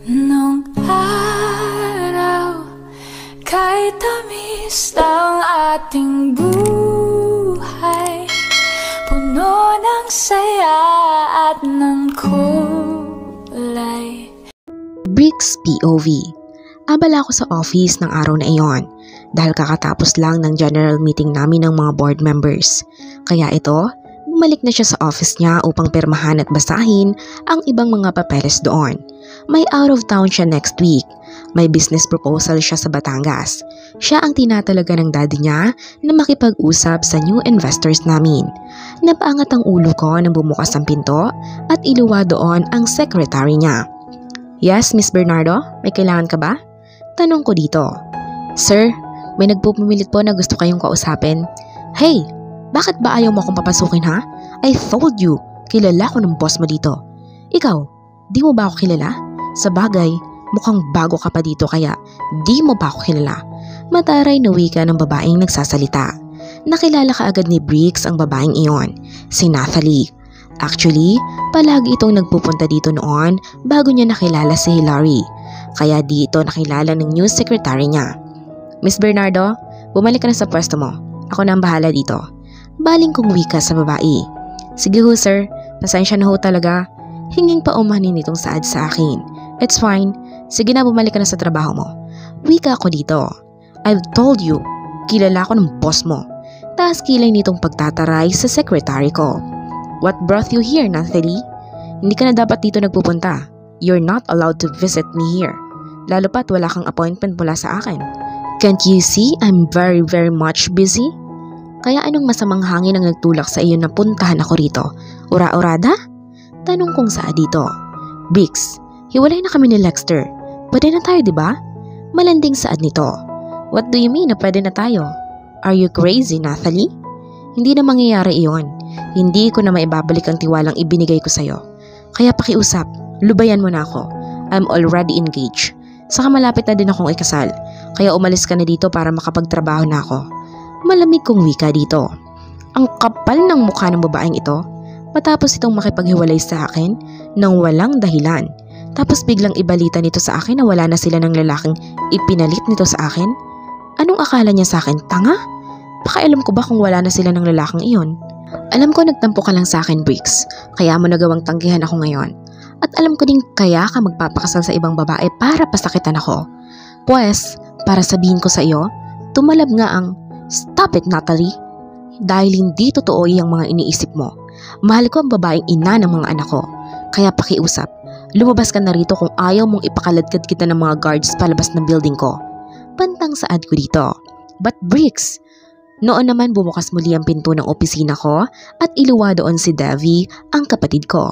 Nung araw, kahit tamis ng ating buhay, puno ng saya at ng kulay. Bricks POV. Abala ako sa office ng araw na iyon dahil kakatapos lang ng general meeting namin ng mga board members. Kaya ito, bumalik na siya sa office niya upang pirmahan at basahin ang ibang mga papeles doon. May out of town siya next week. May business proposal siya sa Batangas. Siya ang tinatalaga ng daddy niya na makipag-usap sa new investors namin. Napaangat ang ulo ko nang bumukas ang pinto at iluwa doon ang secretary niya. Yes, Miss Bernardo? May kailangan ka ba? Tanong ko dito. Sir, may nagpupumilit po na gusto kayong kausapin. Hey, bakit ba ayaw mo akong papasukin ha? I told you, kilala ko ng boss mo dito. Ikaw, di mo ba ako kilala? Sa bagay, mukhang bago ka pa dito kaya di mo ba ako kilala? Mataray na wika ng babaeng nagsasalita. Nakilala ka agad ni Bricks ang babaeng iyon, si Nathalie. Actually, palagi itong nagpupunta dito noon bago niya nakilala si Hilary. Kaya dito nakilala ng new secretary niya. Miss Bernardo, bumalik ka na sa pwesto mo. Ako na ang bahala dito. Baling kong wika sa babae. Sige ho sir, pasensya na ho talaga. Hinging pa umanin itong saad sa akin. It's fine. Sige na, bumalik ka na sa trabaho mo. Wika ako dito. I've told you, kilala ko ng boss mo. Taas kilay nitong pagtataray sa secretary ko. What brought you here, Nathalie? Hindi ka na dapat dito nagpupunta. You're not allowed to visit me here. Lalo pa't wala kang appointment mula sa akin. Can't you see I'm very much busy? Kaya anong masamang hangin ang nagtulak sa iyo na puntahan ako rito? Ura-urada? Tanong kong saa dito. Bricks, hiwalay na kami ni Lexter. Pwede na tayo, di ba? Malanding saad nito. What do you mean na pwede na tayo? Are you crazy, Nathalie? Hindi na mangyayari iyon. Hindi ko na maibabalik ang tiwalang ibinigay ko sa'yo. Kaya pakiusap, lubayan mo na ako. I'm already engaged. Saka malapit na din akong ikasal. Kaya umalis ka na dito para makapagtrabaho na ako. Malamig kong wika dito. Ang kapal ng mukha ng babaeng ito. Matapos itong makipaghiwalay sa akin nang walang dahilan. Tapos biglang ibalita nito sa akin na wala na sila ng lalaking ipinalit nito sa akin. Anong akala niya sa akin? Tanga? Pakialam ko ba kung wala na sila ng lalaking iyon? Alam ko nagtampo ka lang sa akin, Bricks. Kaya mo nagawang tanggihan ako ngayon. At alam ko din kaya ka magpapakasal sa ibang babae para pasakitan ako. Pues, para sabihin ko sa iyo, tumalab nga ang stop it, Nathalie. Dahil hindi totoo yung mga iniisip mo. Mahal ko ang babaeng ina ng mga anak ko. Kaya pakiusap, lumabas ka na rito kung ayaw mong ipakaladkad kita ng mga guards palabas ng building ko. Pantang saad ko dito. But Bricks, noon naman bumukas muli ang pinto ng opisina ko at iluwa doon si Devi, ang kapatid ko.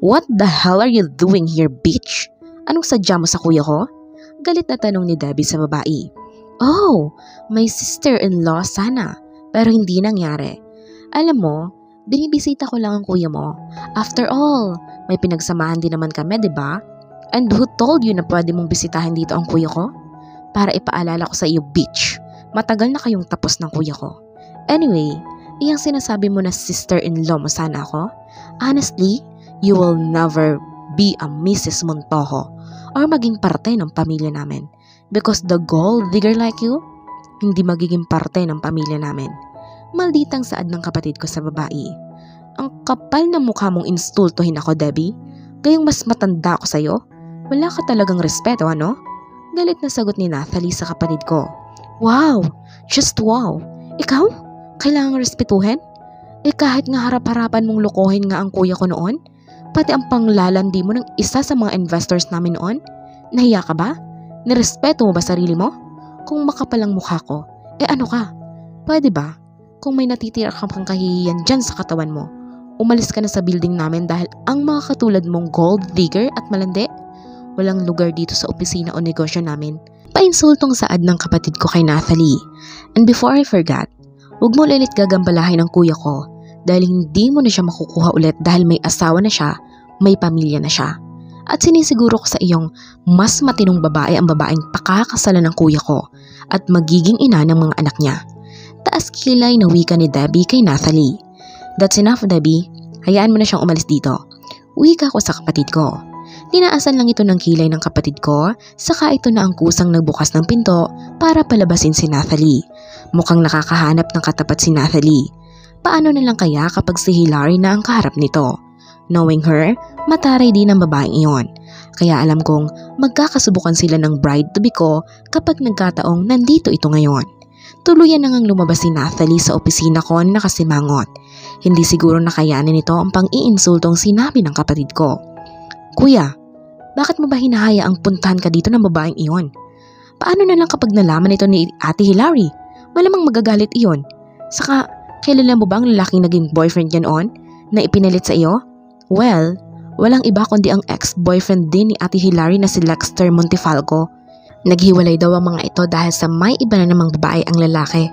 What the hell are you doing here, bitch? Anong sadya mo sa kuya ko? Galit na tanong ni Debbie sa babae. Oh, my sister-in-law sana. Pero hindi nangyari. Alam mo, binibisita ko lang ang kuya mo. After all, may pinagsamahan din naman kami, diba? And who told you na pwede mong bisitahin dito ang kuya ko? Para ipaalala ko sa iyo, bitch. Matagal na kayong tapos ng kuya ko. Anyway, iyang sinasabi mo na sister-in-law mo sana ako? Honestly, you will never be a Mrs. Montojo or maging parte ng pamilya namin. Because the gold digger like you, hindi magiging parte ng pamilya namin. Malditang saad ng kapatid ko sa babae. Ang kapal ng mukha mong insultuhin ako, Debbie. Gayong mas matanda ako sa'yo. Wala ka talagang respeto, ano? Galit na sagot ni Nathalie sa kapatid ko. Wow! Just wow! Ikaw? Kailangang respetuhin? Kahit nga harap-harapan mong lokohin nga ang kuya ko noon? Pati ang panglalandi mo ng isa sa mga investors namin noon? Nahiya ka ba? Nirespeto mo ba sarili mo? Kung makapalang mukha ko, ano ka? Pwede ba? Kung may natitira kang kahihiyan dyan sa katawan mo, umalis ka na sa building namin dahil ang mga katulad mong gold digger at malandi, walang lugar dito sa opisina o negosyo namin. Painsultong saad ng kapatid ko kay Nathalie. And before I forgot, huwag mo ulit gagambalahin ng kuya ko dahil hindi mo na siya makukuha ulit dahil may asawa na siya, may pamilya na siya. At sinisiguro ko sa iyong mas matinong babae ang babaeng pakakasalan ng kuya ko at magiging ina ng mga anak niya. Taas kilay na wika ni Debbie kay Nathalie. That's enough, Debbie. Hayaan mo na siyang umalis dito. Wika ko sa kapatid ko. Tinaasan lang ito ng kilay ng kapatid ko, saka ito na ang kusang nagbukas ng pinto para palabasin si Nathalie. Mukhang nakakahanap ng katapat si Nathalie. Paano na lang kaya kapag si Hilary na ang kaharap nito? Knowing her, mataray din ang babaeng iyon. Kaya alam kong magkakasubukan sila ng bride-to-be ko kapag nagkataong nandito ito ngayon. Tuluyan nang lumabas si Nathalie sa opisina ko na nakasimangot. Hindi siguro nakayanin nito ang pang-iinsultong sinabi ng kapatid ko. Kuya, bakit mo ba hinahayaang puntahan ka dito ng babaeng iyon? Paano na lang kapag nalaman ito ni Ate Hilary? Malamang magagalit iyon. Saka, kilala mo ba ang lalaking naging boyfriend yan on na ipinalit sa iyo? Well, walang iba kundi ang ex-boyfriend din ni Ate Hilary na si Lexter Montefalco. Naghiwalay daw ang mga ito dahil sa may iba na namang babae ang lalaki.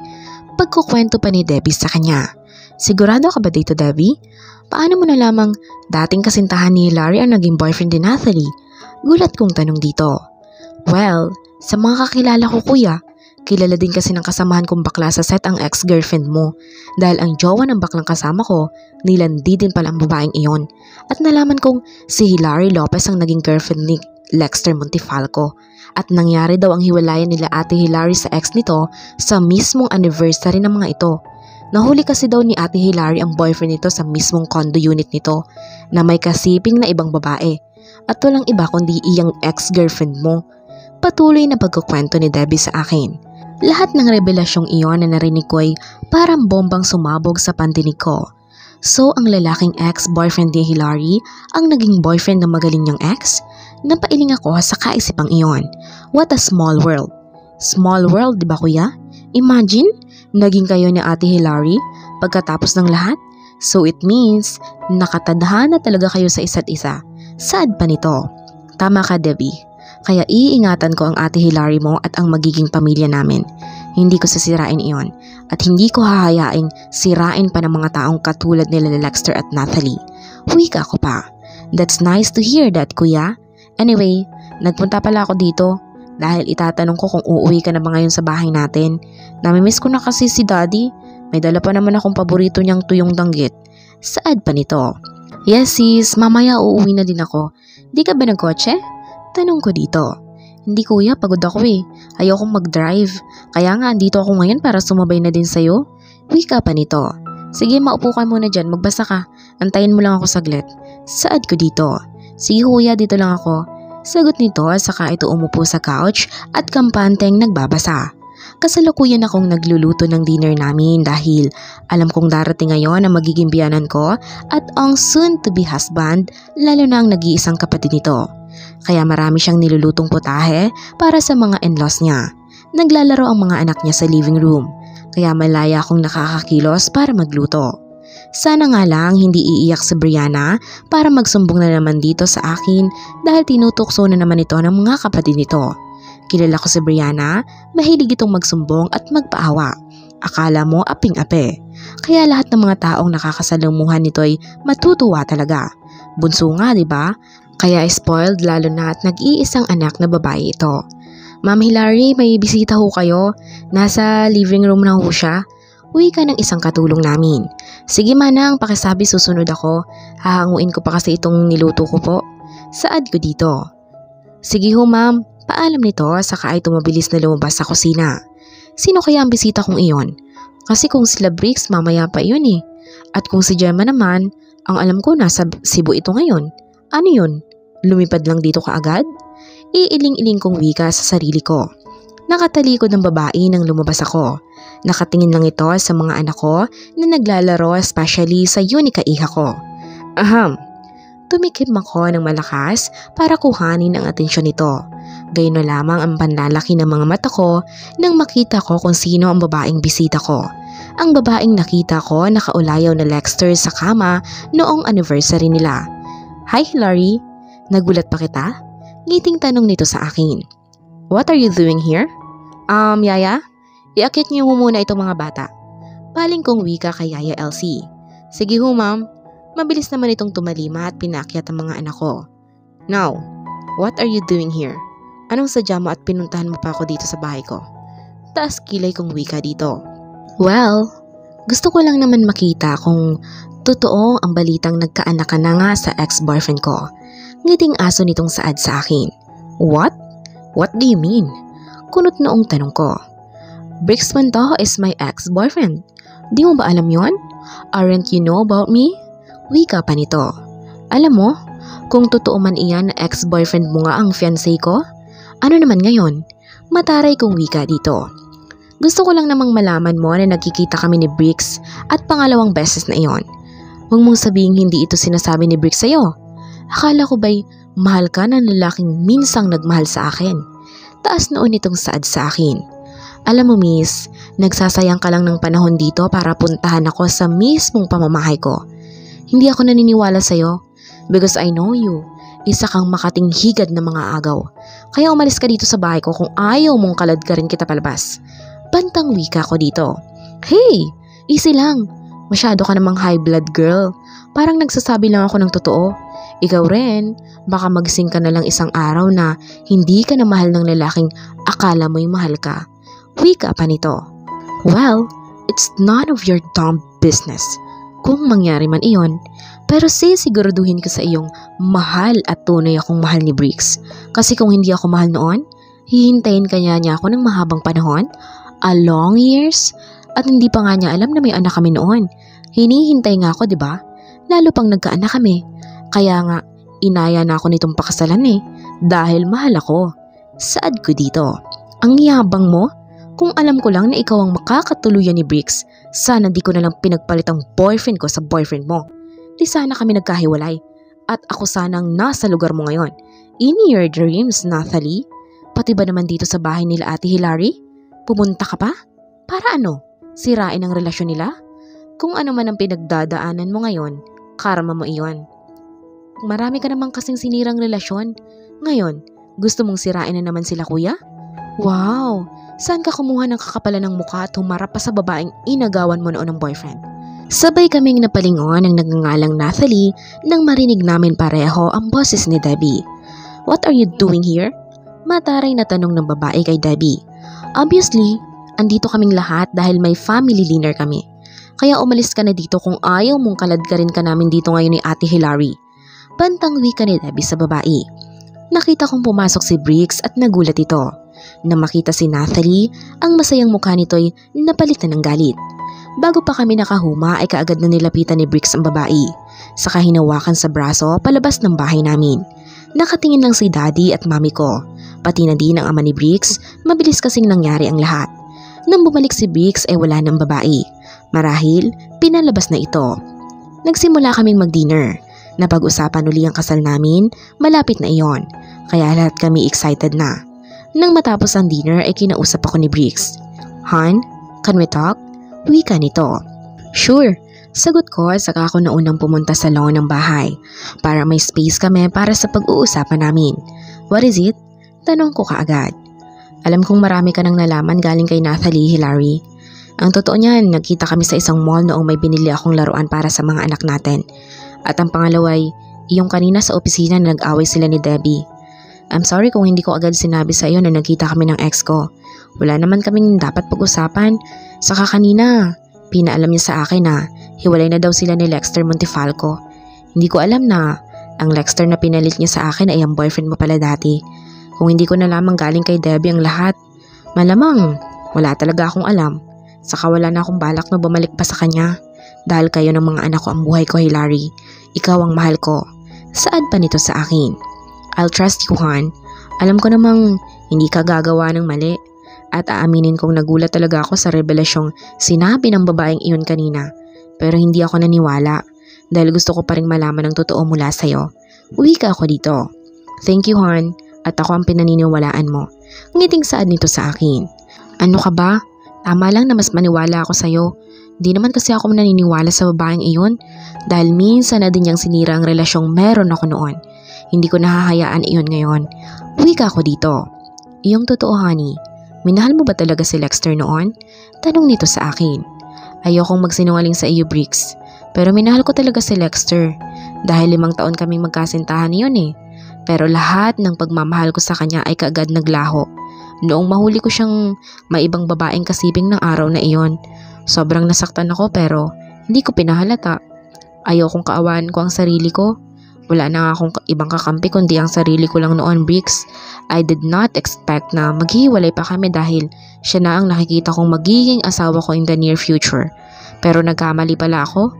Pagkukwento pa ni Debbie sa kanya. Sigurado ka ba dito, Debbie? Paano mo nalamang dating kasintahan ni Hilary ang naging boyfriend ni Nathalie? Gulat kong tanong dito. Well, sa mga kakilala ko kuya, kilala din kasi ng kasamahan kong bakla sa set ang ex-girlfriend mo. Dahil ang jowa ng baklang kasama ko, nilandi din pala ang babaeng iyon. At nalaman kong si Hilary Lopez ang naging girlfriend ni Lexter Montefalco. At nangyari daw ang hiwalayan nila Ate Hilary sa ex nito sa mismong anniversary ng mga ito. Nahuli kasi daw ni Ate Hilary ang boyfriend nito sa mismong condo unit nito na may kasiping na ibang babae. At walang iba kundi iyang ex-girlfriend mo. Patuloy na pagkukwento ni Debbie sa akin. Lahat ng revelasyong iyon na narinig ko ay parang bombang sumabog sa pandinig ko. So ang lalaking ex-boyfriend ni Hilary ang naging boyfriend ng magaling niyang ex? Napailing ako sa kaisipang iyon. What a small world. Small world, di ba kuya? Imagine, naging kayo ni Ate Hilary pagkatapos ng lahat? So it means, nakatadhana talaga kayo sa isa't isa. Sad pa nito. Tama ka, Debbie. Kaya iingatan ko ang Ate Hilary mo at ang magiging pamilya namin. Hindi ko sasirain iyon. At hindi ko hahayaing sirain pa ng mga taong katulad nila Lexter at Nathalie. Wika ko pa. That's nice to hear that, kuya. Anyway, nagpunta pala ako dito dahil itatanong ko kung uuwi ka na ba ngayon sa bahay natin. Namimiss ko na kasi si Daddy. May dala pa naman akong paborito niyang tuyong danggit. Saad pa nito. Yes sis, mamaya uuwi na din ako. Di ka ba nagkotse? Tanong ko dito. Hindi kuya, pagod ako eh. Ayokong mag-drive. Kaya nga andito ako ngayon para sumabay na din sa'yo. Wika pa nito. Sige, maupo ka muna dyan, magbasa ka. Antayin mo lang ako saglit. Saad ko dito. Sige kuya, dito lang ako. Sagot nito saka ito umupo sa couch at kampanteng nagbabasa. Kasalukuyan akong nagluluto ng dinner namin dahil alam kong darating ngayon ang magiging biyanan ko at ang soon-to-be husband, lalo na ang nag-iisang kapatid nito. Kaya marami siyang nilulutong putahe para sa mga in-laws niya. Naglalaro ang mga anak niya sa living room, kaya malaya akong nakakakilos para magluto. Sana nga lang hindi iiyak si Brianna para magsumbong na naman dito sa akin dahil tinutukso na naman ito ng mga kapatid nito. Kilala ko si Brianna, mahilig itong magsumbong at magpaawa. Akala mo aping-ape. Kaya lahat ng mga taong nakakasalamuhan nito ay matutuwa talaga. Bunso nga, di ba? Kaya spoiled lalo na at nag-iisang anak na babae ito. Ma'am Hilary, may bisita ho kayo. Nasa living room na ho siya. Uwi ka ng isang katulong namin. Sige manang, pakisabi susunod ako. Hahanguin ko pa kasi itong niluto ko po. Saad ko dito. Sige ho ma'am. Paalam nito saka ay tumabilis na lumabas sa kusina. Sino kaya ang bisita kong iyon? Kasi kung sila Briggs mamaya pa iyon eh. At kung si Gemma naman, ang alam ko nasa Cebu ito ngayon. Ano yun? Lumipad lang dito kaagad? Iiling-iling kong wika sa sarili ko. Nakatalikod ng babae nang lumabas ako. Nakatingin lang ito sa mga anak ko na naglalaro especially sa Unica-iha ko. Aham. Tumikim ako ng malakas para kuhanin ang atensyon nito. Gayun na lamang ang panlalaki ng mga mata ko nang makita ko kung sino ang babaeng bisita ko. Ang babaeng nakita ko nakaulayaw na Lexter sa kama noong anniversary nila. Hi Hilary, nagulat pa kita? Ngiting tanong nito sa akin. What are you doing here? Yaya, iakit niyo muna itong mga bata. Paling kong wika kay Yaya Elsie. Sige ho ma'am, mabilis naman itong tumalima at pinakyat ang mga anak ko. Now, what are you doing here? Anong sadya mo at pinuntahan mo pa ako dito sa bahay ko? Taas kilay kong wika dito. Well, gusto ko lang naman makita kung totoo ang balitang nagkaanak ka na nga sa ex-boyfriend ko. Ngiting aso nitong saad sa akin. What? What do you mean? Kunot noong tanong ko. Bricks Pantoja is my ex-boyfriend. Di mo ba alam yon? Aren't you know about me? Wika pa nito. Alam mo, kung totoo man iyan na ex-boyfriend mo nga ang fiancé ko, ano naman ngayon? Mataray kong wika dito. Gusto ko lang namang malaman mo na nagkikita kami ni Bricks at pangalawang beses na iyon. Huwag mong sabihing hindi ito sinasabi ni Bricks sa'yo. Akala ko ba'y mahal ka ng lalaking minsang nagmahal sa akin? Taas noon itong saad sa akin. Alam mo miss, nagsasayang ka lang ng panahon dito para puntahan ako sa mismong pamamahay ko. Hindi ako naniniwala sa'yo because I know you. Isa kang makating higad na mga agaw. Kaya umalis ka dito sa bahay ko kung ayaw mong kalad ka rin kita palabas. Bantang wika ko dito. Hey, easy lang. Masyado ka namang high blood girl. Parang nagsasabi lang ako ng totoo. Ikaw rin, baka magising ka na lang isang araw na hindi ka na mahal ng lalaking akala mo'y mahal ka. Wika pa nito. Well, it's none of your dumb business. Kung mangyari man iyon, pero sisiguraduhin ko sa iyong mahal at tunay akong mahal ni Bricks. Kasi kung hindi ako mahal noon, hihintayin kanya niya ako ng mahabang panahon, a long years, at hindi pa nga niya alam na may anak kami noon. Hinihintay nga ako, di ba? Lalo pang nagkaanak kami. Kaya nga, inaya na ako nitong pakasalan dahil mahal ako. Saad ko dito. Ang yabang mo? Kung alam ko lang na ikaw ang makakatuluyan ni Bricks, sana di ko na lang pinagpalit ang boyfriend ko sa boyfriend mo. Di sana kami nagkahiwalay. At ako sanang nasa lugar mo ngayon. In your dreams, Nathalie. Pati ba naman dito sa bahay nila Ate Hilary? Pumunta ka pa? Para ano? Sirain ang relasyon nila? Kung ano man ang pinagdadaanan mo ngayon, karma mo iyon. Marami ka namang kasing sinirang relasyon. Ngayon, gusto mong sirain na naman sila kuya? Wow! Saan ka kumuha ng kakapalan ng mukha at humarap pa sa babaeng inagawan mo noon ng boyfriend? Sabay kaming napalingon ng nagngangalang Nathalie nang marinig namin pareho ang boses ni Debbie. What are you doing here? Mataray na tanong ng babae kay Debbie. Obviously, andito kaming lahat dahil may family dinner kami. Kaya umalis ka na dito kung ayaw mong kaladkarin ka namin dito ngayon ni Ate Hilary. Bantang wika ni Debbie sa babae. Nakita kong pumasok si Bricks at nagulat ito. Nang makita si Nathalie, ang masayang mukha nito'y napalitan ng galit. Bago pa kami nakahuma ay kaagad na nilapitan ni Bricks ang babae. Saka hinawakan sa braso palabas ng bahay namin. Nakatingin lang si Daddy at Mami ko. Pati na din ang ama ni Bricks, mabilis kasing nangyari ang lahat. Nang bumalik si Bricks ay wala ng babae. Marahil, pinalabas na ito. Nagsimula kaming mag-dinner. Napag-usapan uli ang kasal namin, malapit na iyon. Kaya lahat kami excited na. Nang matapos ang dinner ay kinausap ako ni Bricks. Han, can we talk? Wika nito. Sure, sagot ko at saka ako naunang pumunta sa lawn ng bahay para may space kami para sa pag-uusapan namin. What is it? Tanong ko kaagad. Alam kong marami ka nang nalaman galing kay Nathalie Hilary. Ang totoo niyan, nagkita kami sa isang mall noong may binili akong laruan para sa mga anak natin. At ang pangalawa ay, iyong kanina sa opisina na nag-away sila ni Debbie. I'm sorry kung hindi ko agad sinabi sa iyo na nagkita kami ng ex ko. Wala naman kaming dapat pag-usapan. Saka kanina, pinaalam niya sa akin na hiwalay na daw sila ni Lexter Montefalco. Hindi ko alam na ang Lexter na pinalit niya sa akin ay ang boyfriend mo pala dati. Kung hindi ko na lamang galing kay Debbie ang lahat, malamang wala talaga akong alam. Saka wala na akong balak na bumalik pa sa kanya. Dahil kayo ng mga anak ko ang buhay ko, Hilary. Ikaw ang mahal ko. Saad pa nito sa akin. I'll trust you, Han. Alam ko namang hindi ka gagawa ng mali. At aaminin kong nagulat talaga ako sa revelasyong sinabi ng babaeng iyon kanina. Pero hindi ako naniwala dahil gusto ko pa rin malaman ang totoo mula sa'yo. Uwi ka ako dito. Thank you, Han. At ako ang pinaniniwalaan mo. Ngiting saad nito sa akin. Ano ka ba? Tama lang na mas maniwala ako sa'yo. Di naman kasi ako naniniwala sa babaeng iyon dahil minsan na din niyang sinira ang relasyong meron ako noon. Hindi ko nahahayaan iyon ngayon. Uwi ka ako dito. Iyong totoo, honey. Minahal mo ba talaga si Lexter noon? Tanong nito sa akin. Ayokong magsinungaling sa iyo, Bricks. Pero minahal ko talaga si Lexter. Dahil 5 taon kaming magkasintahan niyon Pero lahat ng pagmamahal ko sa kanya ay kaagad naglaho. Noong mahuli ko siyang may ibang babaeng kasibing ng araw na iyon. Sobrang nasaktan ako pero hindi ko pinahalata. Ayokong kaawaan ko ang sarili ko. Wala na nga akong ibang kakampi kundi ang sarili ko lang noon, Bricks. I did not expect na maghiwalay pa kami dahil siya na ang nakikita kong magiging asawa ko in the near future. Pero nagkamali pala ako.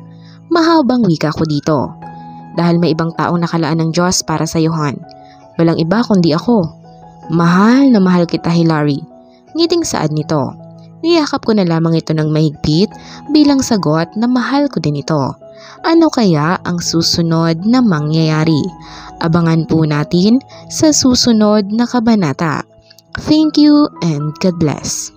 Mahabang wika ko dito. Dahil may ibang taong nakalaan ng Diyos para sa iyo, Han. Walang iba kundi ako. Mahal na mahal kita, Hilary. Ngiting saad nito. Niyakap ko na lamang ito ng mahigpit bilang sagot na mahal ko din ito. Ano kaya ang susunod na mangyayari? Abangan po natin sa susunod na kabanata. Thank you and God bless.